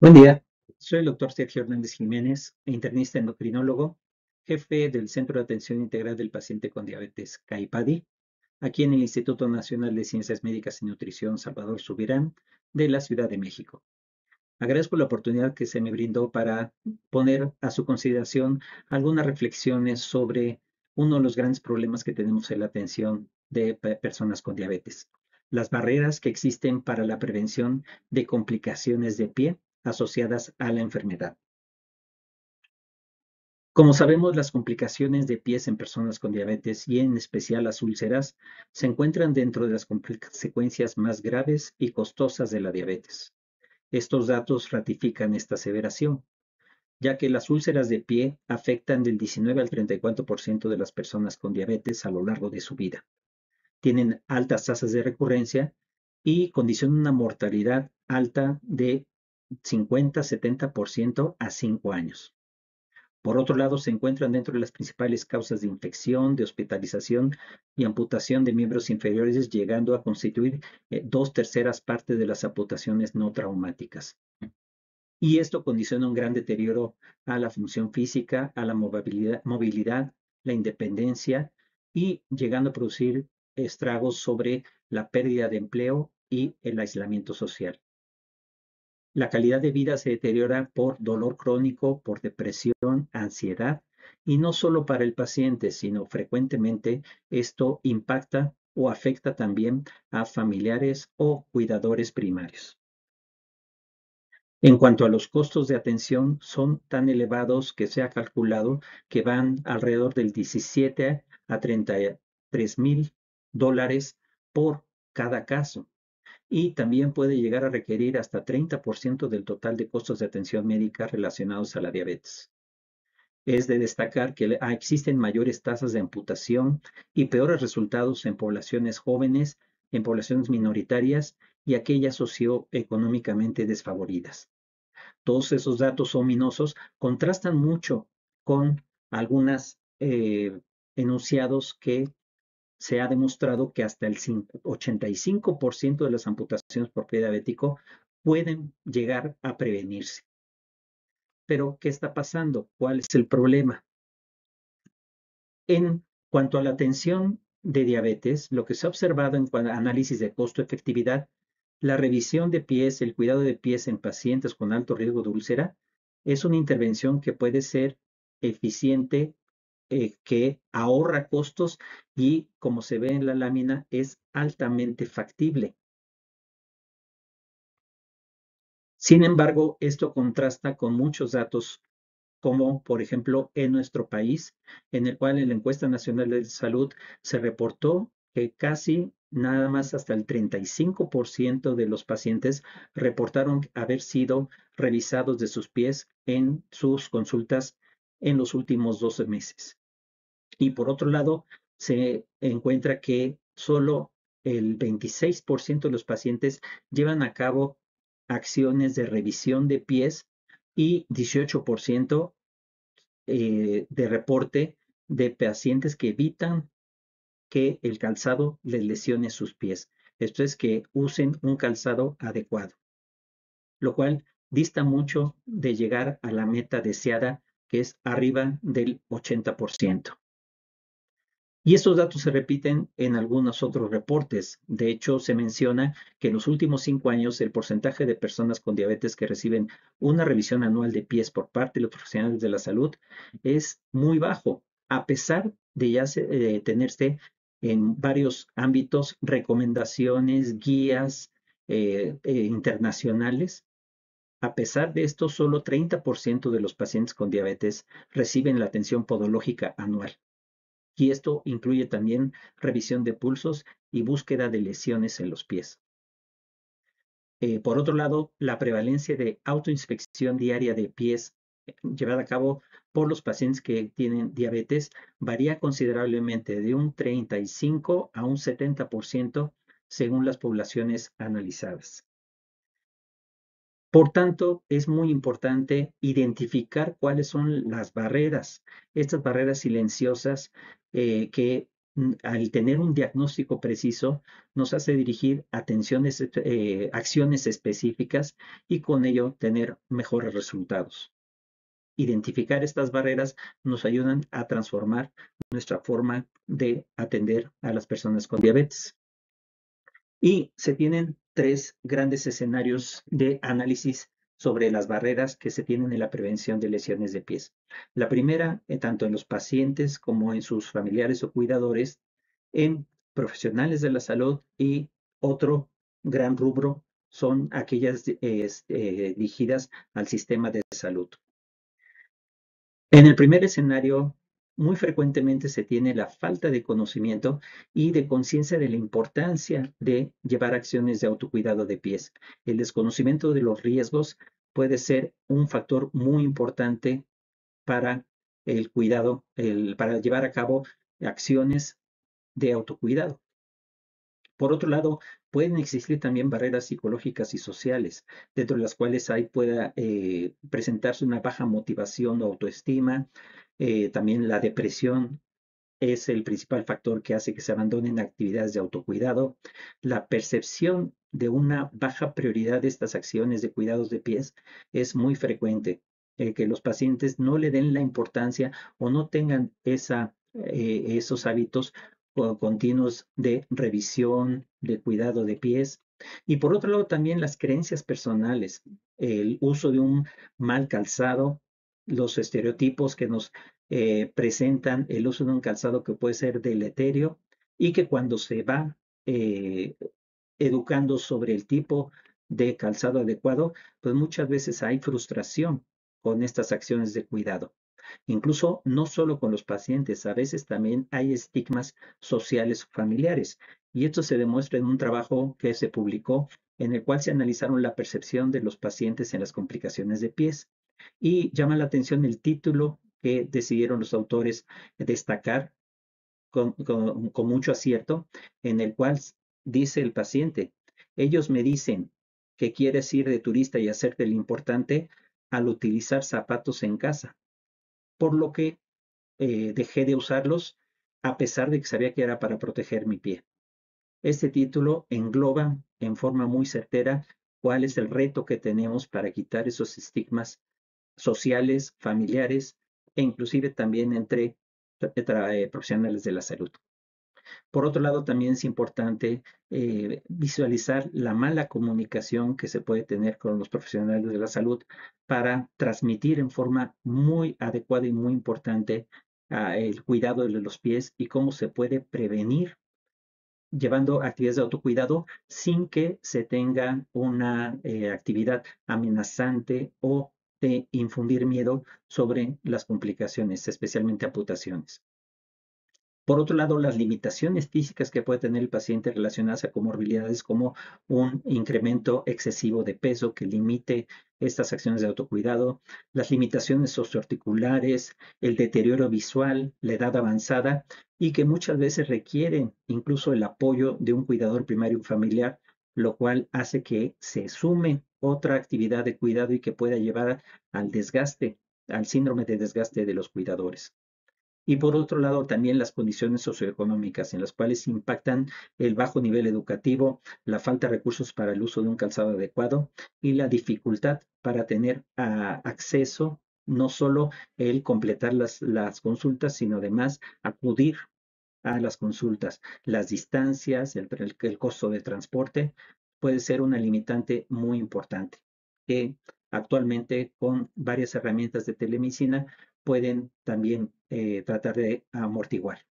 Buen día, soy el doctor Sergio Hernández Jiménez, internista endocrinólogo, jefe del Centro de Atención Integral del Paciente con Diabetes CAIPADI, aquí en el Instituto Nacional de Ciencias Médicas y Nutrición Salvador Subirán de la Ciudad de México. Agradezco la oportunidad que se me brindó para poner a su consideración algunas reflexiones sobre uno de los grandes problemas que tenemos en la atención de personas con diabetes, las barreras que existen para la prevención de complicaciones de pie asociadas a la enfermedad. Como sabemos, las complicaciones de pies en personas con diabetes y en especial las úlceras se encuentran dentro de las consecuencias más graves y costosas de la diabetes. Estos datos ratifican esta aseveración, ya que las úlceras de pie afectan del 19 al 34% de las personas con diabetes a lo largo de su vida. Tienen altas tasas de recurrencia y condicionan una mortalidad alta de 50-70% a 5 años. Por otro lado, se encuentran dentro de las principales causas de infección, de hospitalización y amputación de miembros inferiores, llegando a constituir 2/3 partes de las amputaciones no traumáticas. Y esto condiciona un gran deterioro a la función física, a la movilidad, la independencia y llegando a producir estragos sobre la pérdida de empleo y el aislamiento social. La calidad de vida se deteriora por dolor crónico, por depresión, ansiedad, y no solo para el paciente, sino frecuentemente esto impacta o afecta también a familiares o cuidadores primarios. En cuanto a los costos de atención, son tan elevados que se ha calculado que van alrededor del 17 a 33,000 dólares por cada caso y también puede llegar a requerir hasta 30% del total de costos de atención médica relacionados a la diabetes. Es de destacar que existen mayores tasas de amputación y peores resultados en poblaciones jóvenes, en poblaciones minoritarias y aquellas socioeconómicamente desfavoridas. Todos esos datos ominosos contrastan mucho con algunos enunciados que se ha demostrado que hasta el 85% de las amputaciones por pie diabético pueden llegar a prevenirse. Pero, ¿qué está pasando? ¿Cuál es el problema? En cuanto a la atención de diabetes, lo que se ha observado en cuanto a análisis de costo-efectividad, la revisión de pies, el cuidado de pies en pacientes con alto riesgo de úlcera, es una intervención que puede ser eficiente, que ahorra costos y, como se ve en la lámina, es altamente factible. Sin embargo, esto contrasta con muchos datos, como por ejemplo en nuestro país, en el cual en la encuesta nacional de salud se reportó que casi nada más hasta el 35% de los pacientes reportaron haber sido revisados de sus pies en sus consultas en los últimos 12 meses. Y por otro lado, se encuentra que solo el 26% de los pacientes llevan a cabo acciones de revisión de pies y 18% de reporte de pacientes que evitan que el calzado les lesione sus pies. Esto es que usen un calzado adecuado, lo cual dista mucho de llegar a la meta deseada, que es arriba del 80%. Y estos datos se repiten en algunos otros reportes. De hecho, se menciona que en los últimos 5 años el porcentaje de personas con diabetes que reciben una revisión anual de pies por parte de los profesionales de la salud es muy bajo, a pesar de ya tenerse en varios ámbitos recomendaciones, guías internacionales. A pesar de esto, solo 30% de los pacientes con diabetes reciben la atención podológica anual. Y esto incluye también revisión de pulsos y búsqueda de lesiones en los pies. Por otro lado, la prevalencia de autoinspección diaria de pies llevada a cabo por los pacientes que tienen diabetes varía considerablemente de un 35 a un 70% según las poblaciones analizadas. Por tanto, es muy importante identificar cuáles son las barreras, estas barreras silenciosas que al tener un diagnóstico preciso, nos hace dirigir acciones específicas y con ello tener mejores resultados. Identificar estas barreras nos ayudan a transformar nuestra forma de atender a las personas con diabetes. Y se tienen tres grandes escenarios de análisis sobre las barreras que se tienen en la prevención de lesiones de pies. La primera, tanto en los pacientes como en sus familiares o cuidadores, en profesionales de la salud, y otro gran rubro son aquellas dirigidas al sistema de salud. En el primer escenario, muy frecuentemente se tiene la falta de conocimiento y de conciencia de la importancia de llevar acciones de autocuidado de pies. El desconocimiento de los riesgos puede ser un factor muy importante para el cuidado, para llevar a cabo acciones de autocuidado. Por otro lado, pueden existir también barreras psicológicas y sociales, dentro de las cuales pueda presentarse una baja motivación o autoestima. También la depresión es el principal factor que hace que se abandonen actividades de autocuidado. La percepción de una baja prioridad de estas acciones de cuidados de pies es muy frecuente. Que los pacientes no le den la importancia o no tengan esos hábitos continuos de revisión, de cuidado de pies. Y por otro lado, también las creencias personales, el uso de un mal calzado, los estereotipos que nos presentan el uso de un calzado que puede ser deleterio, y que cuando se va eh, educando sobre el tipo de calzado adecuado, pues muchas veces hay frustración con estas acciones de cuidado. Incluso no solo con los pacientes, a veces también hay estigmas sociales o familiares. Y esto se demuestra en un trabajo que se publicó en el cual se analizaron la percepción de los pacientes en las complicaciones de pies. Y llama la atención el título que decidieron los autores destacar con mucho acierto, en el cual dice el paciente: ellos me dicen que quieres ir de turista y hacerte el importante al utilizar zapatos en casa, por lo que dejé de usarlos a pesar de que sabía que era para proteger mi pie. Este título engloba en forma muy certera cuál es el reto que tenemos para quitar esos estigmas sociales, familiares e inclusive también entre profesionales de la salud. Por otro lado, también es importante visualizar la mala comunicación que se puede tener con los profesionales de la salud para transmitir en forma muy adecuada y muy importante el cuidado de los pies y cómo se puede prevenir llevando actividades de autocuidado sin que se tenga una actividad amenazante o de infundir miedo sobre las complicaciones, especialmente amputaciones. Por otro lado, las limitaciones físicas que puede tener el paciente relacionadas a comorbilidades como un incremento excesivo de peso que limite estas acciones de autocuidado, las limitaciones socioarticulares, el deterioro visual, la edad avanzada, y que muchas veces requieren incluso el apoyo de un cuidador primario familiar, lo cual hace que se sume otra actividad de cuidado y que pueda llevar al desgaste, al síndrome de desgaste de los cuidadores. Y por otro lado, también las condiciones socioeconómicas en las cuales impactan el bajo nivel educativo, la falta de recursos para el uso de un calzado adecuado y la dificultad para tener acceso, no solo el completar las consultas, sino además acudir a las consultas. Las distancias, el costo de transporte puede ser una limitante muy importante que actualmente con varias herramientas de telemedicina pueden también tratar de amortiguar.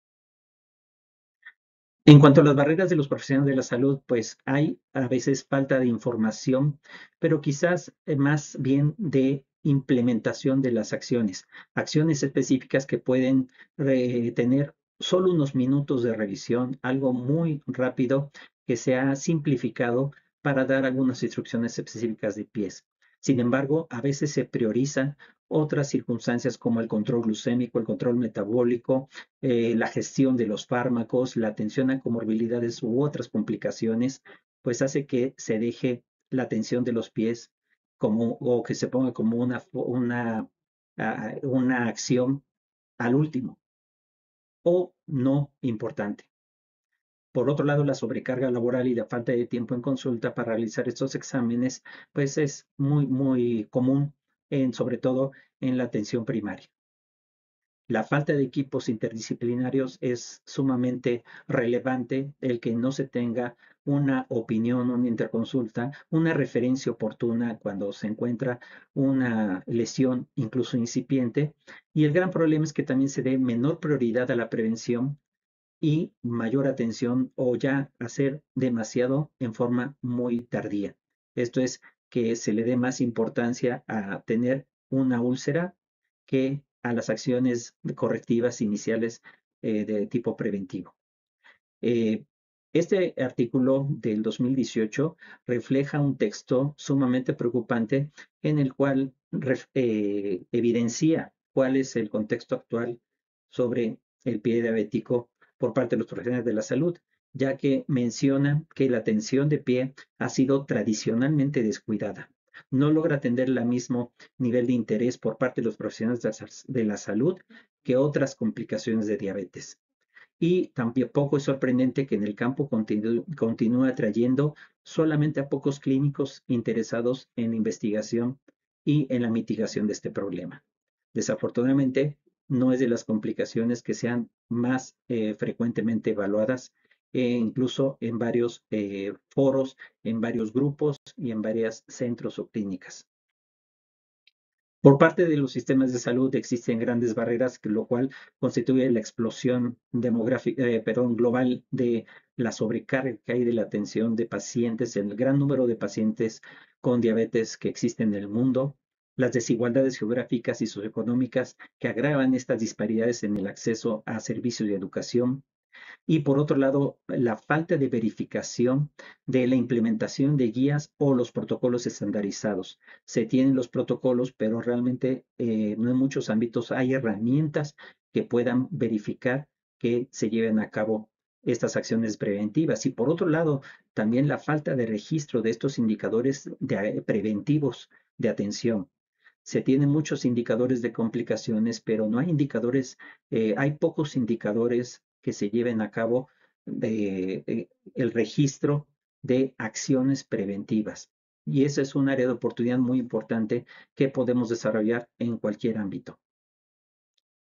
En cuanto a las barreras de los profesionales de la salud, pues hay a veces falta de información, pero quizás más bien de implementación de las acciones específicas que pueden tener solo unos minutos de revisión, algo muy rápido que se ha simplificado para dar algunas instrucciones específicas de pies. Sin embargo, a veces se priorizan otras circunstancias como el control glucémico, el control metabólico, la gestión de los fármacos, la atención a comorbilidades u otras complicaciones, pues hace que se deje la atención de los pies o que se ponga como una acción al último. o no importante. Por otro lado, la sobrecarga laboral y la falta de tiempo en consulta para realizar estos exámenes, pues es muy común, sobre todo en la atención primaria. La falta de equipos interdisciplinarios es sumamente relevante, el que no se tenga una opinión, una interconsulta, una referencia oportuna cuando se encuentra una lesión incluso incipiente. Y el gran problema es que también se dé menor prioridad a la prevención y mayor atención o ya hacer demasiado en forma muy tardía. Esto es que se le dé más importancia a tener una úlcera que a las acciones correctivas iniciales de tipo preventivo. Eh, este artículo del 2018 refleja un texto sumamente preocupante en el cual evidencia cuál es el contexto actual sobre el pie diabético por parte de los profesionales de la salud, ya que menciona que la atención de pie ha sido tradicionalmente descuidada. No logra atender el mismo nivel de interés por parte de los profesionales de la salud que otras complicaciones de diabetes. Y tampoco es sorprendente que en el campo continúe atrayendo solamente a pocos clínicos interesados en la investigación y en la mitigación de este problema. Desafortunadamente, no es de las complicaciones que sean más frecuentemente evaluadas, incluso en varios foros, en varios grupos y en varios centros o clínicas. Por parte de los sistemas de salud existen grandes barreras, lo cual constituye la explosión demográfica, global de la sobrecarga que hay de la atención de pacientes, el gran número de pacientes con diabetes que existen en el mundo, las desigualdades geográficas y socioeconómicas que agravan estas disparidades en el acceso a servicios de educación, y por otro lado, la falta de verificación de la implementación de guías o los protocolos estandarizados. Se tienen los protocolos, pero realmente no en muchos ámbitos hay herramientas que puedan verificar que se lleven a cabo estas acciones preventivas. Y por otro lado, también la falta de registro de estos indicadores preventivos de atención. Se tienen muchos indicadores de complicaciones, pero no hay indicadores, hay pocos indicadores que se lleven a cabo de el registro de acciones preventivas. Y ese es un área de oportunidad muy importante que podemos desarrollar en cualquier ámbito.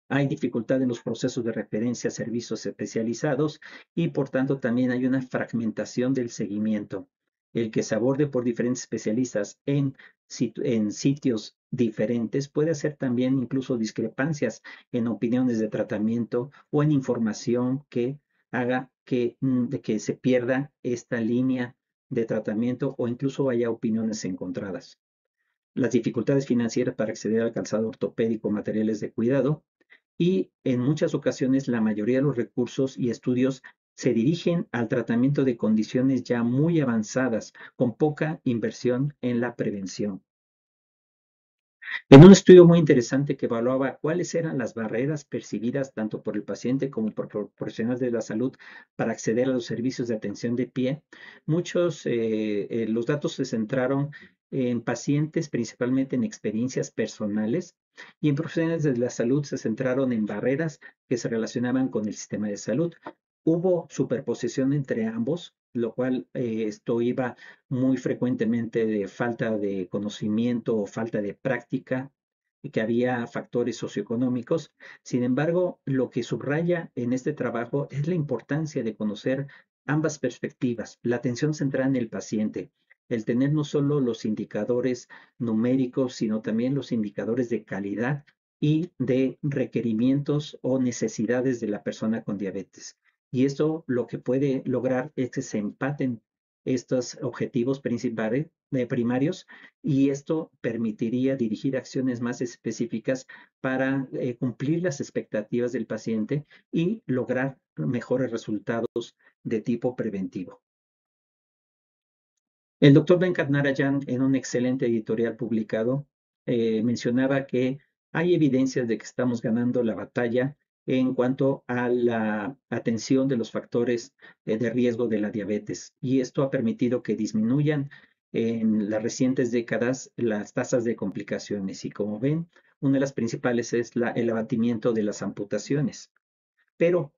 Hay dificultad en los procesos de referencia a servicios especializados y por tanto también hay una fragmentación del seguimiento. El que se aborde por diferentes especialistas en sitios diferentes puede hacer también incluso discrepancias en opiniones de tratamiento o en información que haga de que se pierda esta línea de tratamiento o incluso haya opiniones encontradas. Las dificultades financieras para acceder al calzado ortopédico, materiales de cuidado, y en muchas ocasiones la mayoría de los recursos y estudios se dirigen al tratamiento de condiciones ya muy avanzadas, con poca inversión en la prevención. En un estudio muy interesante que evaluaba cuáles eran las barreras percibidas tanto por el paciente como por profesionales de la salud para acceder a los servicios de atención de pie, los datos se centraron en pacientes, principalmente en experiencias personales, y en profesionales de la salud se centraron en barreras que se relacionaban con el sistema de salud. Hubo superposición entre ambos, lo cual esto iba muy frecuentemente de falta de conocimiento o falta de práctica, y que había factores socioeconómicos. Sin embargo, lo que subraya en este trabajo es la importancia de conocer ambas perspectivas, la atención centrada en el paciente, el tener no solo los indicadores numéricos, sino también los indicadores de calidad y de requerimientos o necesidades de la persona con diabetes. Y esto lo que puede lograr es que se empaten estos objetivos principales, primarios, y esto permitiría dirigir acciones más específicas para cumplir las expectativas del paciente y lograr mejores resultados de tipo preventivo. El doctor Venkat Narayan, en un excelente editorial publicado, mencionaba que hay evidencias de que estamos ganando la batalla en cuanto a la atención de los factores de riesgo de la diabetes, y esto ha permitido que disminuyan en las recientes décadas las tasas de complicaciones. Y como ven, una de las principales es el abatimiento de las amputaciones. pero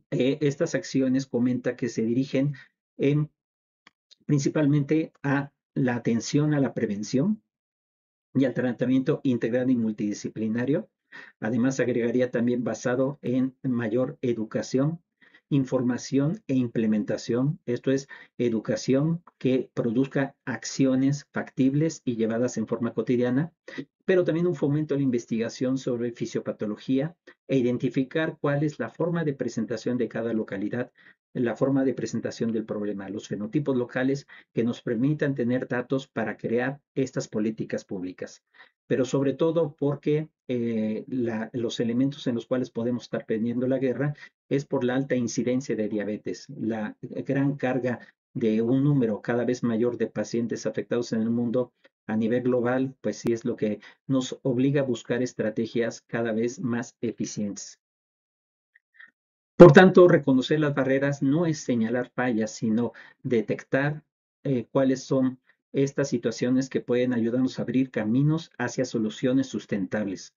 estas acciones comenta que se dirigen en, principalmente a la atención a la prevención y al tratamiento integral y multidisciplinario. Además, agregaría también basado en mayor educación, información e implementación. Esto es educación que produzca acciones factibles y llevadas en forma cotidiana, pero también un fomento a la investigación sobre fisiopatología e identificar cuál es la forma de presentación de cada localidad, la forma de presentación del problema, los fenotipos locales que nos permitan tener datos para crear estas políticas públicas. Pero sobre todo porque los elementos en los cuales podemos estar perdiendo la guerra es por la alta incidencia de diabetes, la gran carga de un número cada vez mayor de pacientes afectados en el mundo a nivel global, pues sí es lo que nos obliga a buscar estrategias cada vez más eficientes. Por tanto, reconocer las barreras no es señalar fallas, sino detectar cuáles son estas situaciones que pueden ayudarnos a abrir caminos hacia soluciones sustentables.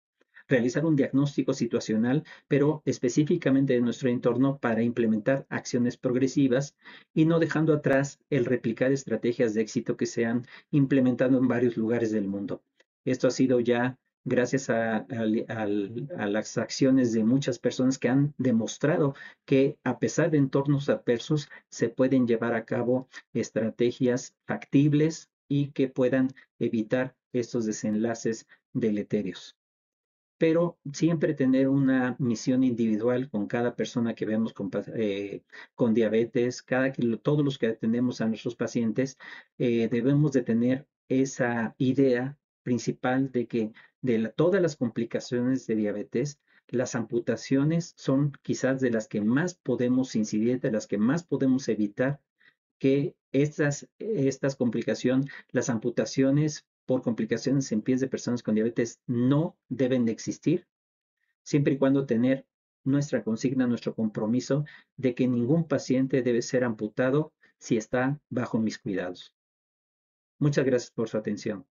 Realizar un diagnóstico situacional, pero específicamente de nuestro entorno para implementar acciones progresivas y no dejando atrás el replicar estrategias de éxito que se han implementado en varios lugares del mundo. Esto ha sido ya gracias a las acciones de muchas personas que han demostrado que a pesar de entornos adversos se pueden llevar a cabo estrategias factibles y que puedan evitar estos desenlaces deleterios. Pero siempre tener una misión individual con cada persona que vemos con diabetes, todos los que atendemos a nuestros pacientes, debemos de tener esa idea principal de que todas las complicaciones de diabetes, las amputaciones son quizás de las que más podemos incidir, de las que más podemos evitar que estas complicaciones, las amputaciones por complicaciones en pies de personas con diabetes no deben de existir, siempre y cuando tener nuestra consigna, nuestro compromiso de que ningún paciente debe ser amputado si está bajo mis cuidados. Muchas gracias por su atención.